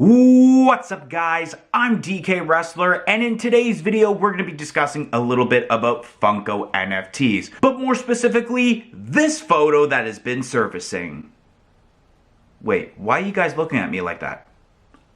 What's up guys, I'm DK Wrestler, and in today's video we're going to be discussing a little bit about Funko NFTs, but more specifically, this photo that has been surfacing. Wait, why are you guys looking at me like that?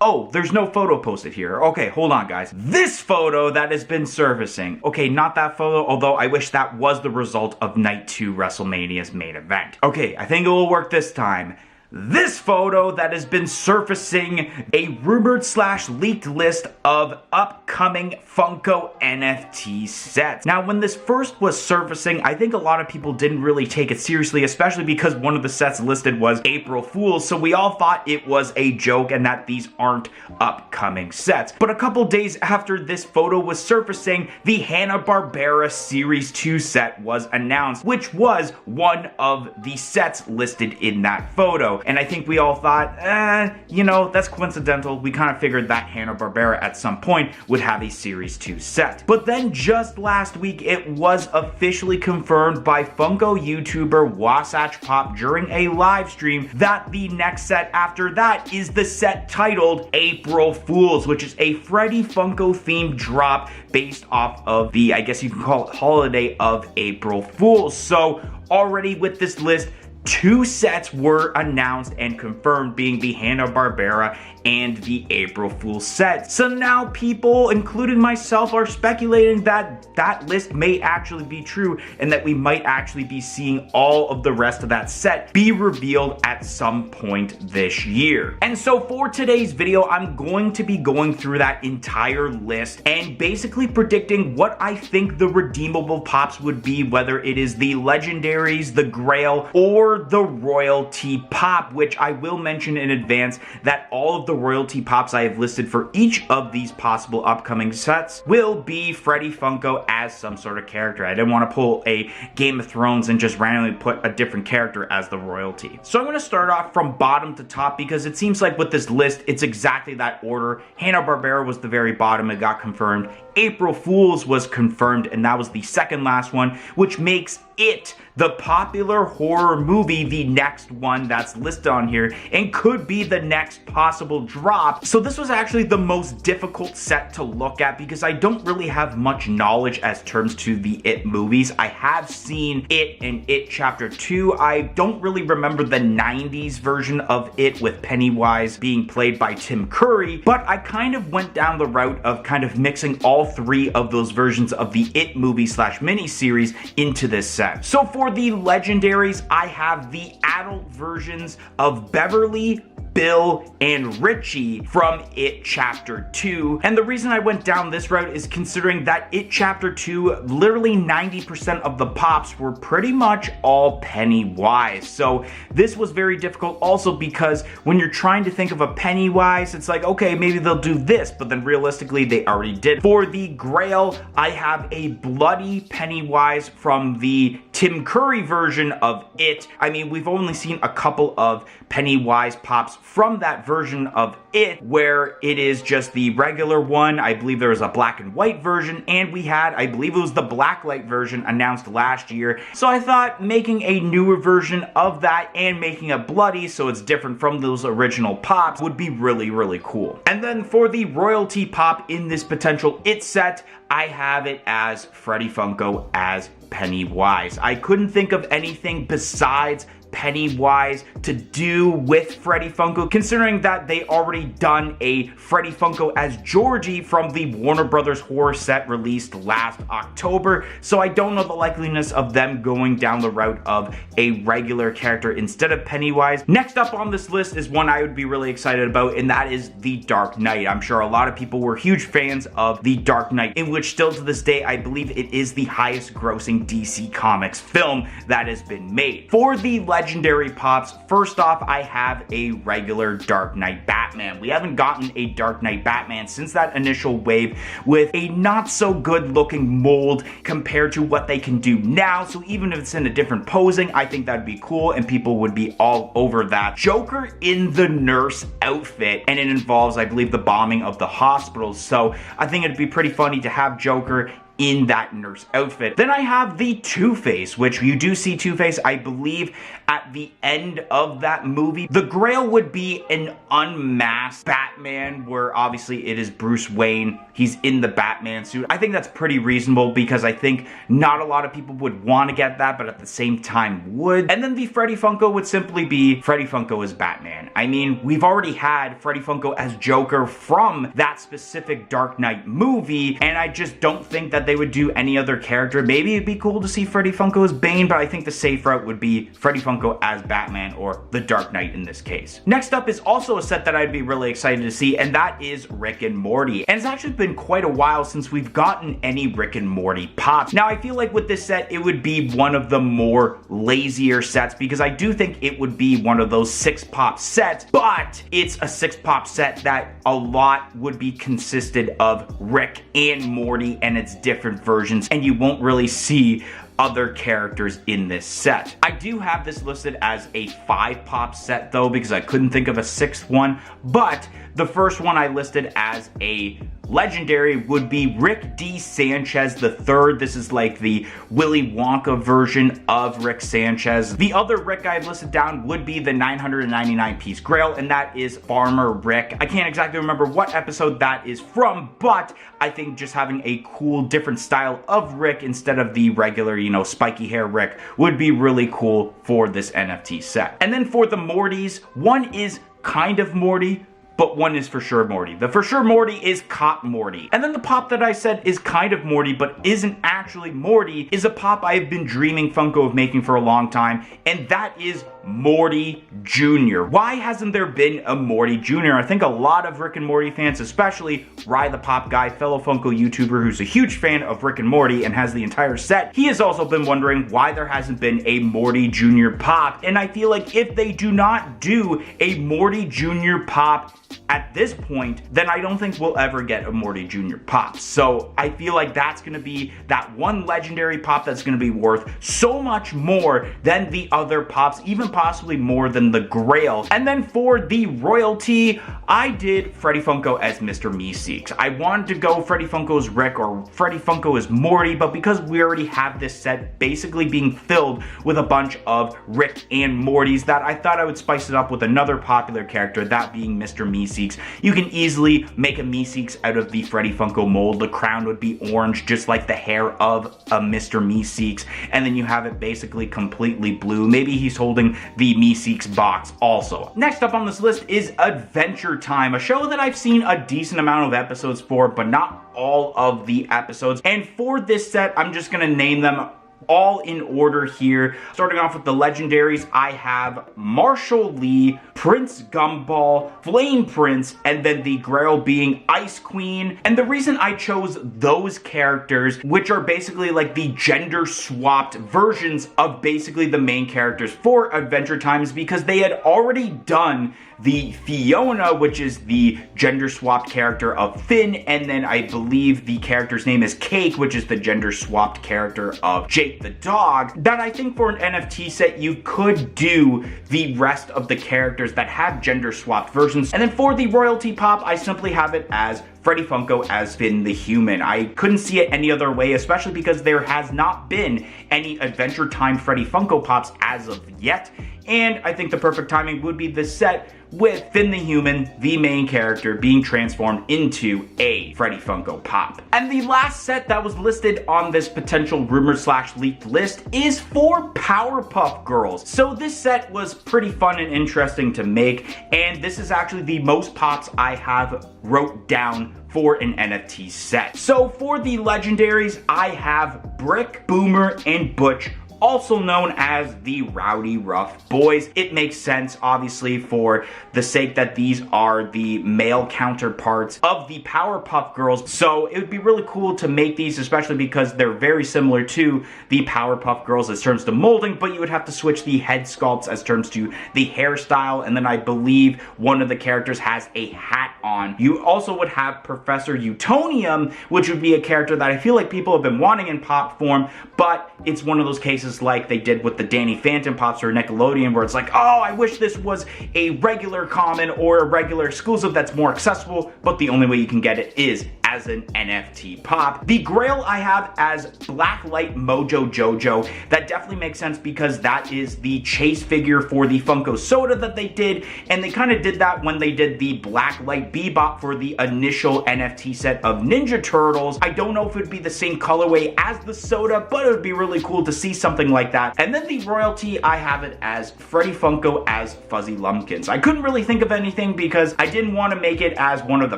Oh, there's no photo posted here. Okay, hold on guys. This photo that has been surfacing. Okay, not that photo, although I wish that was the result of Night 2 WrestleMania's main event. Okay, I think it will work this time. This photo that has been surfacing a rumored / leaked list of upcoming Funko NFT sets. Now, when this first was surfacing, I think a lot of people didn't really take it seriously, especially because one of the sets listed was April Fool's, so we all thought it was a joke and that these aren't upcoming sets. But a couple days after this photo was surfacing, the Hanna-Barbera Series 2 set was announced, which was one of the sets listed in that photo. And I think we all thought, that's coincidental. We kind of figured that Hanna-Barbera at some point would have a Series 2 set. But then just last week, it was officially confirmed by Funko YouTuber Wasatch Pop during a live stream that the next set after that is the set titled April Fool's, which is a Freddy Funko themed drop based off of the, I guess you can call it, holiday of April Fool's. So already with this list, 2 sets were announced and confirmed, being the Hanna-Barbera and the April Fool's set. So now people, including myself, are speculating that that list may actually be true and that we might actually be seeing all of the rest of that set be revealed at some point this year. And so for today's video, I'm going to be going through that entire list and basically predicting what I think the redeemable pops would be, whether it is the legendaries, the grail, or the royalty pop, which I will mention in advance that all of the royalty pops I have listed for each of these possible upcoming sets will be Freddy Funko as some sort of character. I didn't want to pull a Game of Thrones and just randomly put a different character as the royalty. So I'm going to start off from bottom to top because it seems like with this list, it's exactly that order. Hanna-Barbera was the very bottom, it got confirmed. April Fool's was confirmed, and that was the second last one, which makes it the popular horror movie the next one that's listed on here and could be the next possible drop. So this was actually the most difficult set to look at because I don't really have much knowledge as terms to the It movies. I have seen It and It Chapter 2. I don't really remember the 90s version of It with Pennywise being played by Tim Curry, but I kind of went down the route of kind of mixing all 3 of those versions of the It movie / miniseries into this set. So for the legendaries, I have the adult versions of Beverly, Bill, and Richie from It Chapter 2. And the reason I went down this route is considering that It Chapter 2, literally 90% of the pops were pretty much all Pennywise. So this was very difficult also because when you're trying to think of a Pennywise, it's like, okay, maybe they'll do this, but then realistically they already did. For the Grail, I have a bloody Pennywise from the Tim Curry version of It. I mean, we've only seen a couple of Pennywise pops from that version of It, where it is just the regular one. I believe there was a black and white version, and we had, I believe it was the blacklight version announced last year. So I thought making a newer version of that and making it bloody so it's different from those original pops would be really, really cool. And then for the royalty pop in this potential It set, I have it as Freddy Funko as Pennywise. I couldn't think of anything besides Pennywise to do with Freddy Funko, considering that they already done a Freddy Funko as Georgie from the Warner Brothers horror set released last October, so I don't know the likeliness of them going down the route of a regular character instead of Pennywise. Next up on this list is one I would be really excited about, and that is The Dark Knight. I'm sure a lot of people were huge fans of The Dark Knight, in which still to this day I believe it is the highest grossing DC Comics film that has been made. For the legendary pops, first off, I have a regular Dark Knight Batman. We haven't gotten a Dark Knight Batman since that initial wave with a not so good looking mold compared to what they can do now. So even if it's in a different posing, I think that'd be cool and people would be all over that. Joker in the nurse outfit, and it involves, I believe, the bombing of the hospitals. So I think it'd be pretty funny to have Joker in that nurse outfit. Then I have the Two-Face, which you do see Two-Face, I believe, at the end of that movie. The Grail would be an unmasked Batman, where obviously it is Bruce Wayne. He's in the Batman suit. I think that's pretty reasonable because I think not a lot of people would want to get that, but at the same time would. And then the Freddy Funko would simply be Freddy Funko as Batman. I mean, we've already had Freddy Funko as Joker from that specific Dark Knight movie, and I just don't think that they would do any other character. Maybe it'd be cool to see Freddy Funko as Bane, but I think the safe route would be Freddy Funko as Batman, or the Dark Knight in this case. Next up is also a set that I'd be really excited to see, and that is Rick and Morty. And it's actually been quite a while since we've gotten any Rick and Morty pops. Now, I feel like with this set, it would be one of the more lazier sets because I do think it would be one of those 6-pop sets, but it's a 6-pop set that a lot would be consisted of Rick and Morty and its different versions, and you won't really see other characters in this set. I do have this listed as a 5-pop set though, because I couldn't think of a 6th one, but the first one I listed as a legendary would be Rick D. Sanchez III. This is like the Willy Wonka version of Rick Sanchez. The other Rick I have listed down would be the 999-piece Grail, and that is Farmer Rick. I can't exactly remember what episode that is from, but I think just having a cool different style of Rick instead of the regular, you know, spiky hair Rick would be really cool for this NFT set. And then for the Mortys, one is kind of Morty, but one is for sure Morty. The for sure Morty is Cop Morty. And then the pop that I said is kind of Morty, but isn't actually Morty, is a pop I have been dreaming Funko of making for a long time, and that is Morty Jr. Why hasn't there been a Morty Jr.? I think a lot of Rick and Morty fans, especially Rye the Pop Guy, fellow Funko YouTuber who's a huge fan of Rick and Morty and has the entire set, he has also been wondering why there hasn't been a Morty Jr. pop. And I feel like if they do not do a Morty Jr. pop at this point, then I don't think we'll ever get a Morty Jr. pop. So I feel like that's going to be that one legendary pop that's going to be worth so much more than the other pops, even possibly more than the Grail. And then for the royalty, I did Freddy Funko as Mr. Meeseeks. I wanted to go Freddy Funko as Rick or Freddy Funko as Morty, but because we already have this set basically being filled with a bunch of Rick and Mortys, that I thought I would spice it up with another popular character, that being Mr. Meeseeks. You can easily make a Meeseeks out of the Freddy Funko mold. The crown would be orange, just like the hair of a Mr. Meeseeks, and then you have it basically completely blue. Maybe he's holding the Meeseeks box also. Next up on this list is Adventure Time, a show that I've seen a decent amount of episodes for, but not all of the episodes. And for this set, I'm just gonna name them all in order here. Starting off with the legendaries, I have Marshall Lee, Prince Gumball, Flame Prince, and then the Grail being Ice Queen. And the reason I chose those characters, which are basically like the gender swapped versions of basically the main characters for Adventure Time, is because they had already done the Fiona, which is the gender swapped character of Finn, and then I believe the character's name is Cake, which is the gender swapped character of Jake the dog. That I think for an NFT set you could do the rest of the characters that have gender swapped versions. And then for the royalty pop, I simply have it as Freddy Funko as Finn the Human. I couldn't see it any other way, especially because there has not been any Adventure Time Freddy Funko Pops as of yet. And I think the perfect timing would be this set with Finn the Human, the main character, being transformed into a Freddy Funko Pop. And the last set that was listed on this potential rumor/leaked list is for Powerpuff Girls. So this set was pretty fun and interesting to make, and this is actually the most pops I have wrote down for an NFT set. So for the legendaries, I have Brick, Boomer, and Butch, also known as the Rowdy Rough Boys. It makes sense, obviously, for the sake that these are the male counterparts of the Powerpuff Girls. So it would be really cool to make these, especially because they're very similar to the Powerpuff Girls as terms to molding, but you would have to switch the head sculpts as terms to the hairstyle, and then I believe one of the characters has a hat on. You also would have Professor Utonium, which would be a character that I feel like people have been wanting in pop form, but it's one of those cases like they did with the Danny Phantom Pops for Nickelodeon, where it's like, oh, I wish this was a regular common or a regular exclusive that's more accessible, but the only way you can get it is as as an NFT pop. The Grail I have as Blacklight Mojo Jojo. That definitely makes sense because that is the chase figure for the Funko soda that they did, and they kind of did that when they did the Blacklight Bebop for the initial NFT set of Ninja Turtles. I don't know if it would be the same colorway as the soda, but it would be really cool to see something like that. And then the royalty, I have it as Freddy Funko as Fuzzy Lumpkins. I couldn't really think of anything because I didn't want to make it as one of the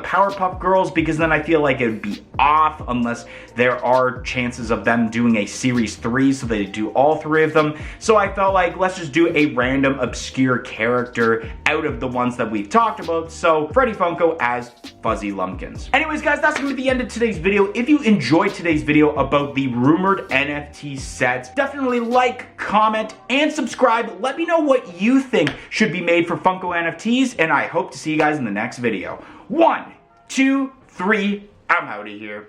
Powerpuff Girls, because then I feel like it would be off unless there are chances of them doing a series 3, so they do all 3 of them. So I felt like let's just do a random obscure character out of the ones that we've talked about. So Freddy Funko as Fuzzy Lumpkins. Anyways guys, that's going to be the end of today's video. If you enjoyed today's video about the rumored NFT sets, definitely like, comment, and subscribe. Let me know what you think should be made for Funko NFTs, and I hope to see you guys in the next video. 1, 2, 3, I'm out of here.